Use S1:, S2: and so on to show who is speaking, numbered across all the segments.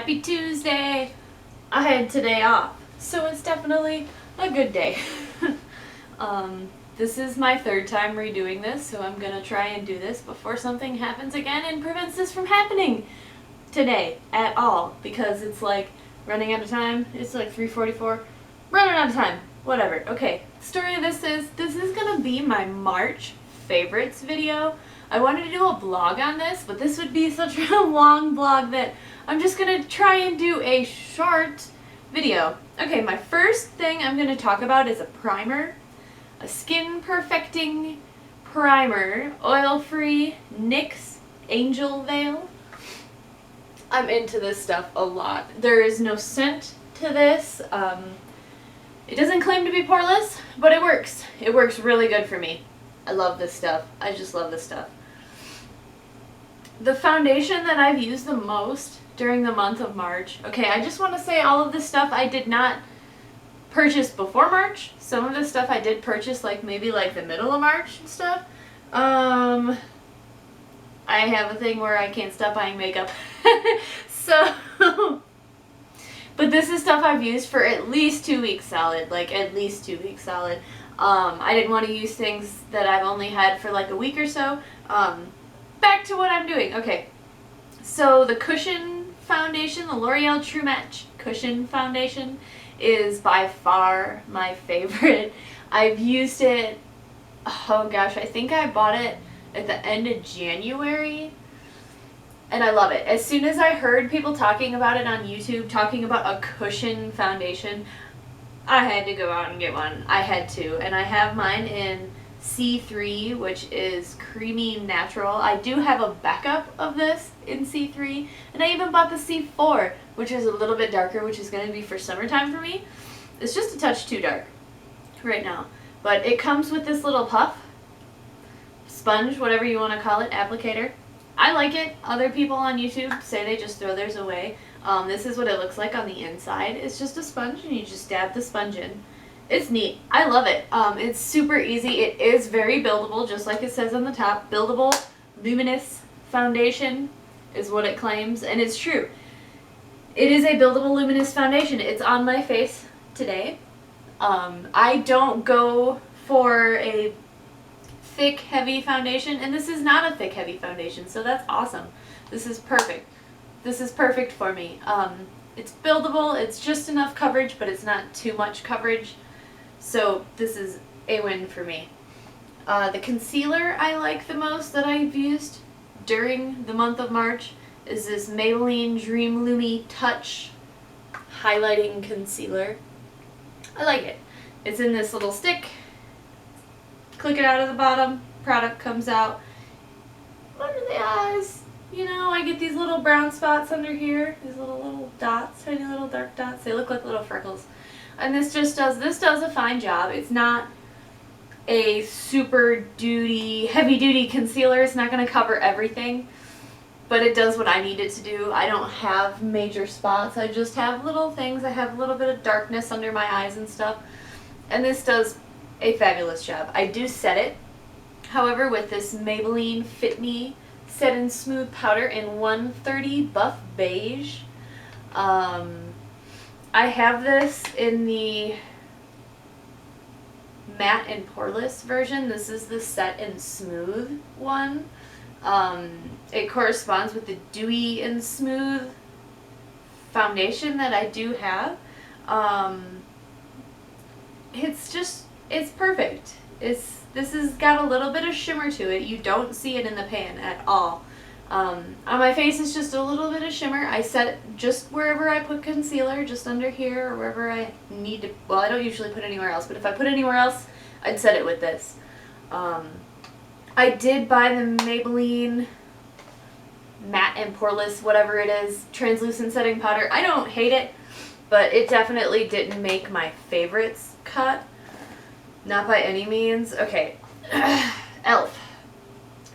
S1: Happy Tuesday! I had today off, so it's definitely a good day. This is my third time redoing this, so I'm gonna try and do this before something happens again and prevents this from happening today at all, because it's like running out of time. It's like 3:44. Running out of time. Whatever. Okay, the story of this is gonna be my March favorites video. I wanted to do a blog on this, but this would be such a long blog that I'm just gonna try and do a short video. Okay, my first thing I'm gonna talk about is a primer. A skin perfecting primer, oil-free NYX Angel Veil. I'm into this stuff a lot. There is no scent to this. It doesn't claim to be poreless, but it works. It works really good for me. I love this stuff. I just love this stuff. The foundation that I've used the most during the month of March. Okay, I just want to say all of this stuff I did not purchase before March. Some of this stuff I did purchase maybe the middle of March and stuff. I have a thing where I can't stop buying makeup. So, but this is stuff I've used for at least 2 weeks solid, at least 2 weeks solid. I didn't want to use things that I've only had for a week or so. Back to what I'm doing. Okay, so the Cushion foundation, the L'Oreal True Match Cushion foundation, is by far my favorite. I've used it, oh gosh, I think I bought it at the end of January, and I love it. As soon as I heard people talking about it on YouTube, talking about a cushion foundation, I had to go out and get one. I had to, and I have mine in C3, which is creamy natural. I do have a backup of this in C3, and I even bought the C4, which is a little bit darker, which is going to be for summertime for me. It's just a touch too dark right now, but it comes with this little puff, sponge, whatever you want to call it, applicator. I like it. Other people on YouTube say they just throw theirs away. This is what it looks like on the inside. It's just a sponge, and you just dab the sponge in. It's neat. I love it. It's super easy. It is very buildable, just like it says on the top. Buildable, luminous foundation is what it claims, and it's true. It is a buildable luminous foundation. It's on my face today. I don't go for a thick, heavy foundation, and this is not a thick, heavy foundation, so that's awesome. This is perfect. This is perfect for me. It's buildable. It's just enough coverage, but it's not too much coverage. So this is a win for me. The concealer I like the most that I've used during the month of March is this Maybelline Dream Lumi Touch Highlighting Concealer. I like it. It's in this little stick. Click it out of the bottom. Product comes out. Under the eyes, you know, I get these little brown spots under here. These little dots, tiny little dark dots. They look like little freckles. And this does a fine job. It's not a super heavy duty concealer. It's not going to cover everything, but it does what I need it to do. I don't have major spots. I just have little things. I have a little bit of darkness under my eyes and stuff. And this does a fabulous job. I do set it, however, with this Maybelline Fit Me Set and Smooth Powder in 130 Buff Beige. I have this in the matte and poreless version. This is the Set and Smooth one. It corresponds with the Dewy and Smooth foundation that I do have. It's perfect. This has got a little bit of shimmer to it. You don't see it in the pan at all. On my face, it's just a little bit of shimmer. I set it just wherever I put concealer, just under here or wherever I need to. Well, I don't usually put anywhere else, but if I put anywhere else, I'd set it with this. I did buy the Maybelline matte and poreless, whatever it is, translucent setting powder. I don't hate it, but it definitely didn't make my favorites cut. Not by any means. Okay, e.l.f.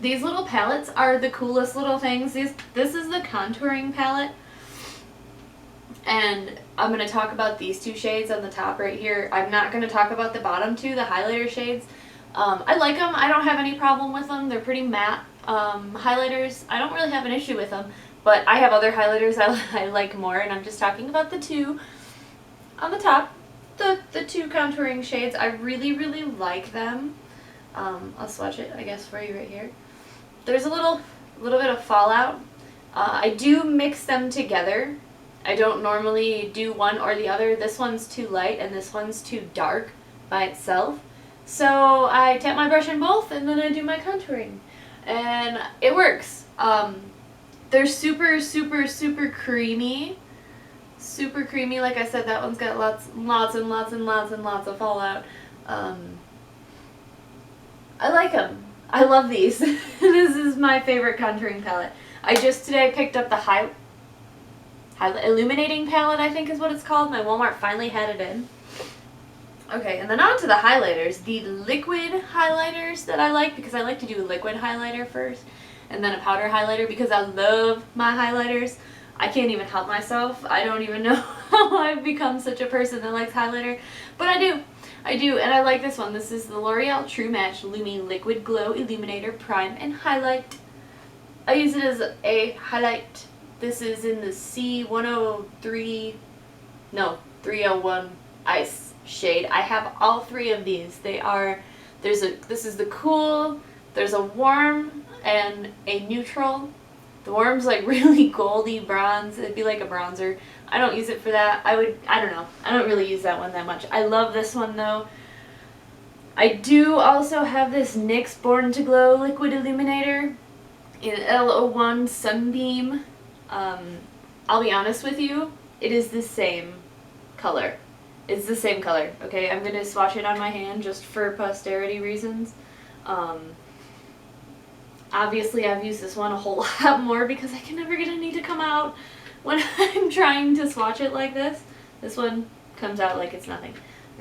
S1: These little palettes are the coolest little things. This is the contouring palette, and I'm going to talk about these two shades on the top right here. I'm not going to talk about the bottom two, the highlighter shades. I like them. I don't have any problem with them. They're pretty matte highlighters. I don't really have an issue with them, But I have other highlighters I like more, and I'm just talking about the two on the top. The two contouring shades. I really, really like them. I'll swatch it, I guess, for you right here. There's a little bit of fallout. I do mix them together. I don't normally do one or the other. This one's too light and this one's too dark by itself. So I tap my brush in both and then I do my contouring. And it works. They're super, super, super creamy. Super creamy. Like I said, that one's got lots and lots of fallout. I like them. I love these. This is my favorite contouring palette. I just today picked up the Illuminating palette, I think is what it's called. My Walmart finally had it in. Okay, and then on to the highlighters. The liquid highlighters that I like, because I like to do a liquid highlighter first and then a powder highlighter because I love my highlighters. I can't even help myself. I don't even know how I've become such a person that likes highlighter, but I do. I do, and I like this one. This is the L'Oreal True Match Lumi Liquid Glow Illuminator Prime and Highlight. I use it as a highlight. This is in the C301 Ice shade. I have all three of these. This is the cool, there's a warm, and a neutral. The warm's like really goldy bronze. It'd be like a bronzer. I don't use it for that. I don't know. I don't really use that one that much. I love this one though. I do also have this NYX Born to Glow Liquid Illuminator in L01 Sunbeam. I'll be honest with you, it is the same color. It's the same color, okay? I'm going to swatch it on my hand just for posterity reasons. Obviously I've used this one a whole lot more because I can never get any to come out when I'm trying to swatch it like this. This one comes out like it's nothing,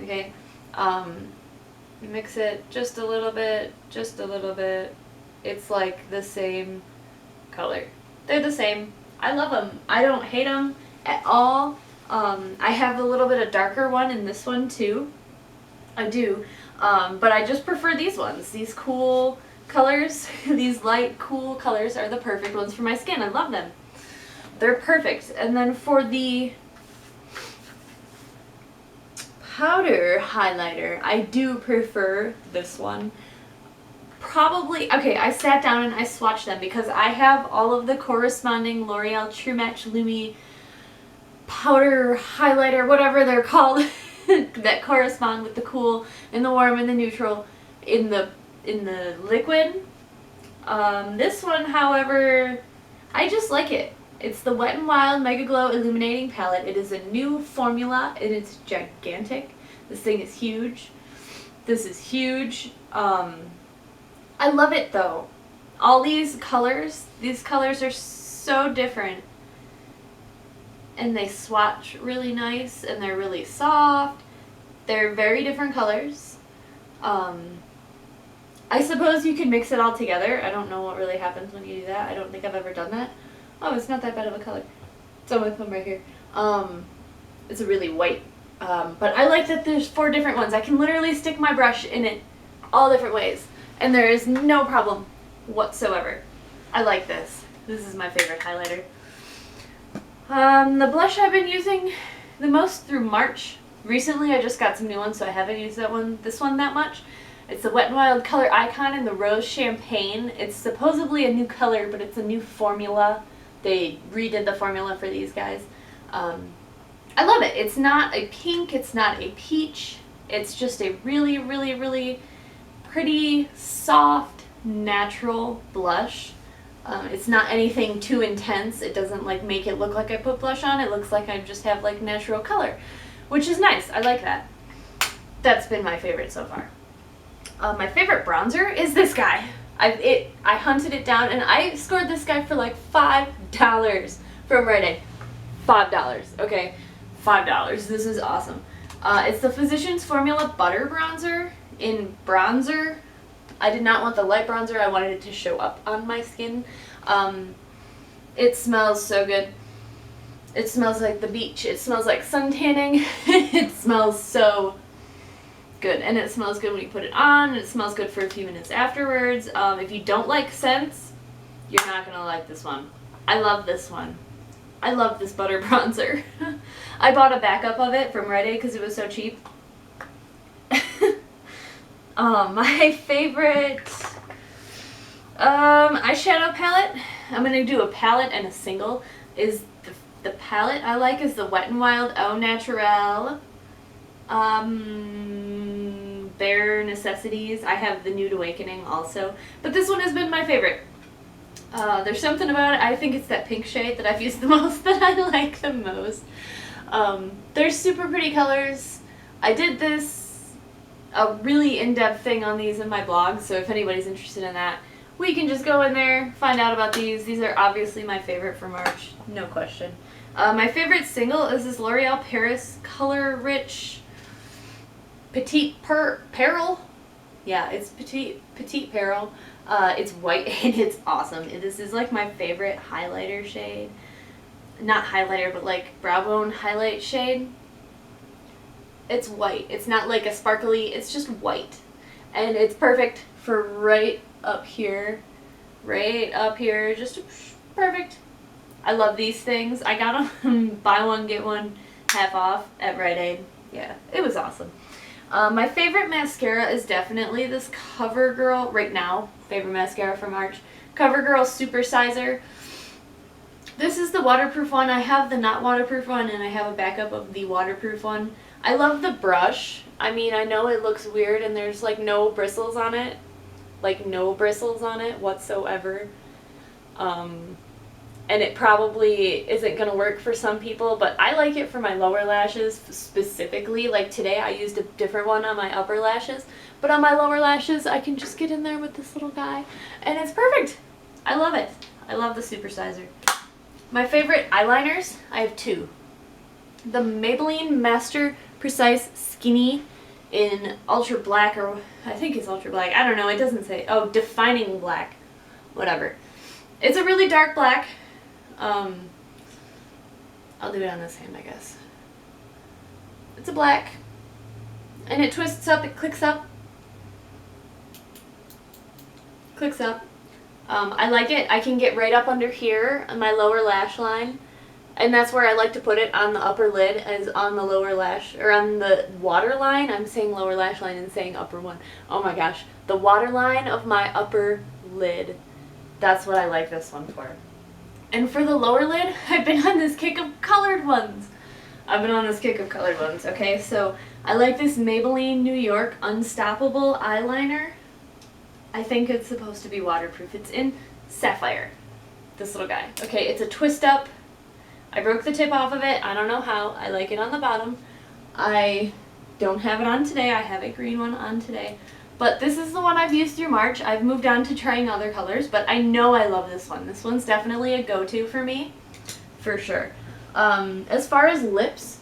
S1: okay? Mix it just a little bit, It's like the same color. They're the same. I love them. I don't hate them at all. I have a little bit of darker one in this one too. I do. But I just prefer these ones. These cool colors, these light cool colors are the perfect ones for my skin. I love them. They're perfect. And then for the powder highlighter, I do prefer this one. Probably, okay, I sat down and I swatched them because I have all of the corresponding L'Oreal True Match Lumi powder highlighter, whatever they're called, that correspond with the cool and the warm and the neutral in the liquid. This one, however, I just like it. It's the Wet n Wild Mega Glow Illuminating Palette. It is a new formula and it's gigantic. This thing is huge. This is huge. I love it though. All these colors are so different. And they swatch really nice and they're really soft. They're very different colors. I suppose you could mix it all together. I don't know what really happens when you do that. I don't think I've ever done that. Oh, it's not that bad of a color. It's on my thumb right here. It's a really white. But I like that there's 4 different ones. I can literally stick my brush in it all different ways. And there is no problem whatsoever. I like this. This is my favorite highlighter. The blush I've been using the most through March. Recently I just got some new ones, so I haven't used this one that much. It's the Wet n Wild Color Icon in the Rose Champagne. It's supposedly a new color, but it's a new formula. They redid the formula for these guys. I love it. It's not a pink, it's not a peach. It's just a really, really, really pretty, soft, natural blush. It's not anything too intense. It doesn't like make it look like I put blush on. It looks like I just have like natural color, which is nice. I like that. That's been my favorite so far. My favorite bronzer is this guy. I hunted it down and I scored this guy for like $5 from Rite Aid. $5, okay? $5. This is awesome. It's the Physicians Formula Butter Bronzer in Bronzer. I did not want the light bronzer. I wanted it to show up on my skin. It smells so good. It smells like the beach. It smells like sun tanning. It smells so good. And it smells good when you put it on. And it smells good for a few minutes afterwards. If you don't like scents, you're not going to like this one. I love this one. I love this butter bronzer. I bought a backup of it from Rite Aid because it was so cheap. My favorite eyeshadow palette, I'm going to do a palette and a single, is the palette I like is the Wet n Wild Au Naturel Bare Necessities. I have the Nude Awakening also, but this one has been my favorite. There's something about it, I think it's that pink shade that I've used the most that I like the most. They're super pretty colors. I did a really in-depth thing on these in my blog, so if anybody's interested in that, we can just go in there, find out about these. These are obviously my favorite for March, no question. My favorite single is this L'Oreal Paris Color Rich Petite Peril. Yeah, it's Petite Peril. It's white and it's awesome. This is like my favorite highlighter shade. Not highlighter, but like brow bone highlight shade. It's white. It's not like a sparkly, it's just white. And it's perfect for right up here. Right up here. Just perfect. I love these things. I got them buy one, get one half off at Rite Aid. Yeah, it was awesome. My favorite mascara is definitely this CoverGirl, right now, favorite mascara for March, CoverGirl Super Sizer. This is the waterproof one. I have the not waterproof one and I have a backup of the waterproof one. I love the brush. I mean, I know it looks weird and there's like no bristles on it. Like no bristles on it whatsoever. And it probably isn't going to work for some people, but I like it for my lower lashes specifically. Like today I used a different one on my upper lashes, but on my lower lashes I can just get in there with this little guy and it's perfect. I love it. I love the Super Sizer. My favorite eyeliners, I have two. The Maybelline Master Precise Skinny in Ultra Black, or I think it's Ultra Black. I don't know, it doesn't say. Oh, Defining Black. Whatever. It's a really dark black. I'll do it on this hand, I guess. It's a black. And it twists up, it clicks up. Clicks up. I like it. I can get right up under here on my lower lash line. And that's where I like to put it, on the upper lid, as on the lower lash, or on the waterline. I'm saying lower lash line and saying upper one. Oh my gosh. The waterline of my upper lid. That's what I like this one for. And for the lower lid, I've been on this kick of colored ones. Okay? So I like this Maybelline New York Unstoppable eyeliner. I think it's supposed to be waterproof. It's in Sapphire. This little guy. Okay, it's a twist up. I broke the tip off of it. I don't know how. I like it on the bottom. I don't have it on today. I have a green one on today. But this is the one I've used through March. I've moved on to trying other colors, but I know I love this one. This one's definitely a go-to for me, for sure. As far as lips,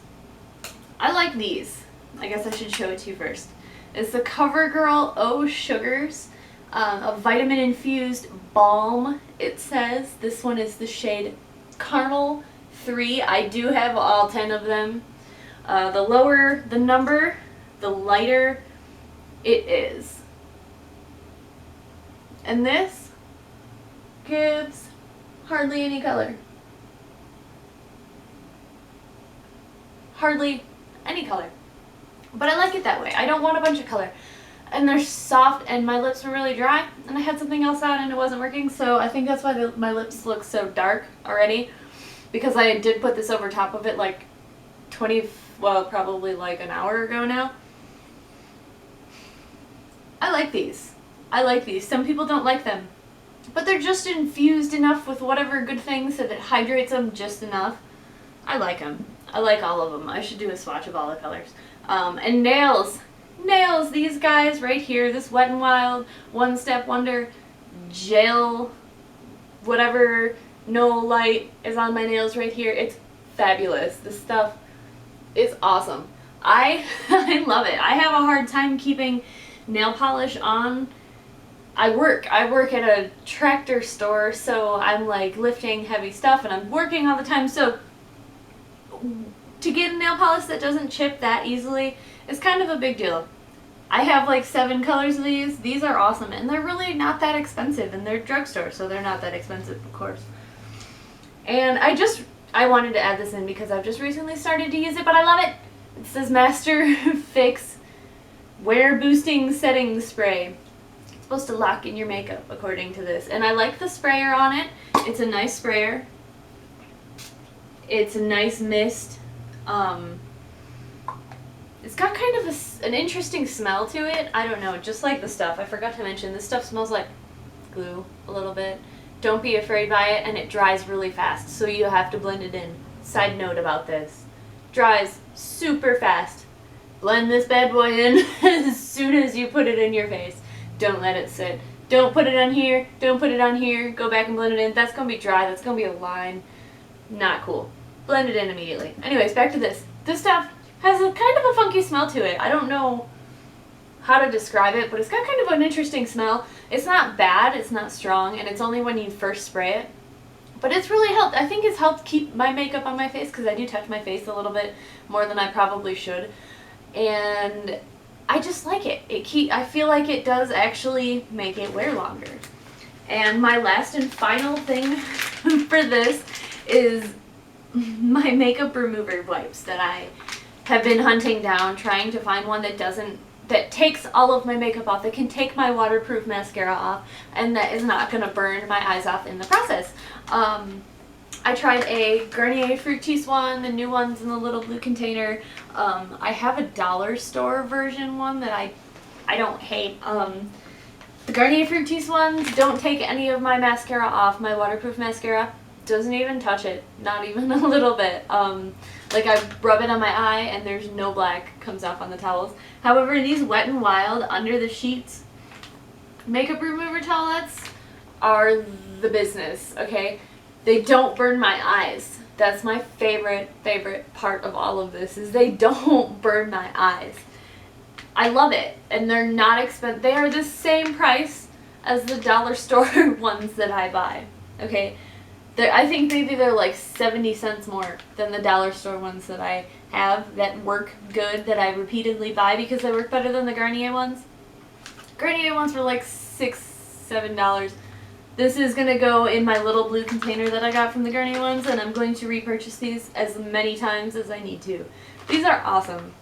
S1: I like these. I guess I should show it to you first. It's the CoverGirl Oh Sugars, a vitamin-infused balm, it says. This one is the shade Carnal 3. I do have all 10 of them. The lower the number, the lighter it is. And this gives hardly any color. Hardly any color. But I like it that way. I don't want a bunch of color. And they're soft and my lips were really dry and I had something else on and it wasn't working, so I think that's why my lips look so dark already, because I did put this over top of it like probably like an hour ago now. I like these. I like these. Some people don't like them, but they're just infused enough with whatever good things that it hydrates them just enough. I like them. I like all of them. I should do a swatch of all the colors. And nails. Nails, these guys right here, this Wet n Wild One Step Wonder gel, whatever, no light is on my nails right here. It's fabulous. This stuff is awesome. I love it. I have a hard time keeping nail polish on. I work at a tractor store, so I'm like lifting heavy stuff and I'm working all the time, so to get a nail polish that doesn't chip that easily is kind of a big deal. I have like 7 colors of these. These are awesome and they're really not that expensive, and they're drugstore, so they're not that expensive, of course. And I wanted to add this in because I've just recently started to use it, but I love it. It says Master Fix Wear Boosting Setting Spray. It's supposed to lock in your makeup according to this. And I like the sprayer on it. It's a nice sprayer. It's a nice mist. It's got kind of an interesting smell to it. I don't know, just like the stuff. I forgot to mention, this stuff smells like glue a little bit. Don't be afraid by it, and it dries really fast, so you have to blend it in. Side note about this. Dries super fast. Blend this bad boy in as soon as you put it in your face. Don't let it sit. Don't put it on here. Don't put it on here. Go back and blend it in. That's going to be dry. That's going to be a line. Not cool. Blend it in immediately. Anyways, back to this. This stuff has a kind of a funky smell to it. I don't know how to describe it, but it's got kind of an interesting smell. It's not bad, it's not strong, and it's only when you first spray it. But it's really helped. I think it's helped keep my makeup on my face because I do touch my face a little bit more than I probably should. And I just like it. I feel like it does actually make it wear longer. And my last and final thing for this is my makeup remover wipes that I have been hunting down, trying to find one that takes all of my makeup off, that can take my waterproof mascara off, and that is not going to burn my eyes off in the process. I tried a Garnier Fructis one, the new one's in the little blue container. I have a dollar store version one that I don't hate. The Garnier Fructis ones don't take any of my mascara off, my waterproof mascara. Doesn't even touch it, not even a little bit. Like I rub it on my eye and there's no black comes off on the towels. However, these Wet n Wild under the sheets makeup remover towelettes are the business, okay? They don't burn my eyes. That's my favorite part of all of this, is they don't burn my eyes. I love it, and they're not expensive. They are the same price as the dollar store ones that I buy, okay? I think maybe they're like 70 cents more than the dollar store ones that I have that work good, that I repeatedly buy because they work better than the Garnier ones. Garnier ones were like $6, $7. This is going to go in my little blue container that I got from the Garnier ones, and I'm going to repurchase these as many times as I need to. These are awesome.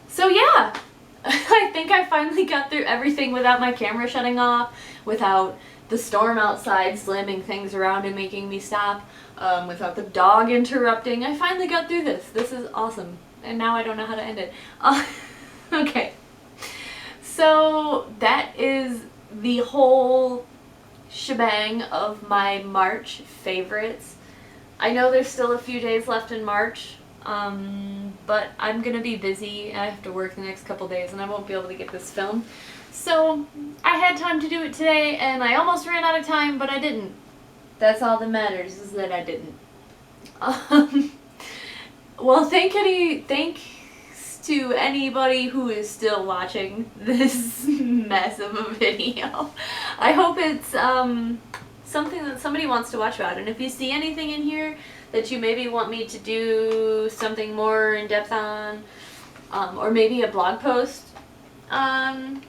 S1: So yeah, I think I finally got through everything without my camera shutting off, without the storm outside slamming things around and making me stop, without the dog interrupting. I finally got through this. This is awesome. And now I don't know how to end it. Okay. So that is the whole shebang of my March favorites. I know there's still a few days left in March, but I'm going to be busy. I have to work the next couple days and I won't be able to get this filmed. So I had time to do it today, and I almost ran out of time, but I didn't. That's all that matters, is that I didn't. Well, thanks to anybody who is still watching this mess of a video. I hope it's something that somebody wants to watch about, and if you see anything in here that you maybe want me to do something more in depth on, or maybe a blog post on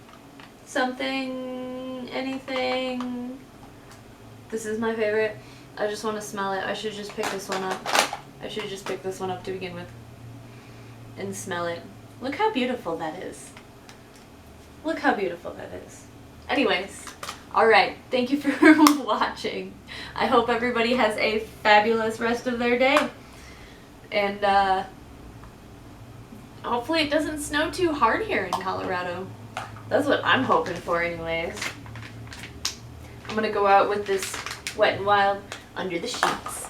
S1: something, anything. This is my favorite. I just want to smell it. I should just pick this one up. I should just pick this one up to begin with and smell it. Look how beautiful that is. Look how beautiful that is. Anyways, alright, thank you for watching. I hope everybody has a fabulous rest of their day. And hopefully it doesn't snow too hard here in Colorado. That's what I'm hoping for anyways. I'm gonna go out with this Wet n Wild under the sheets.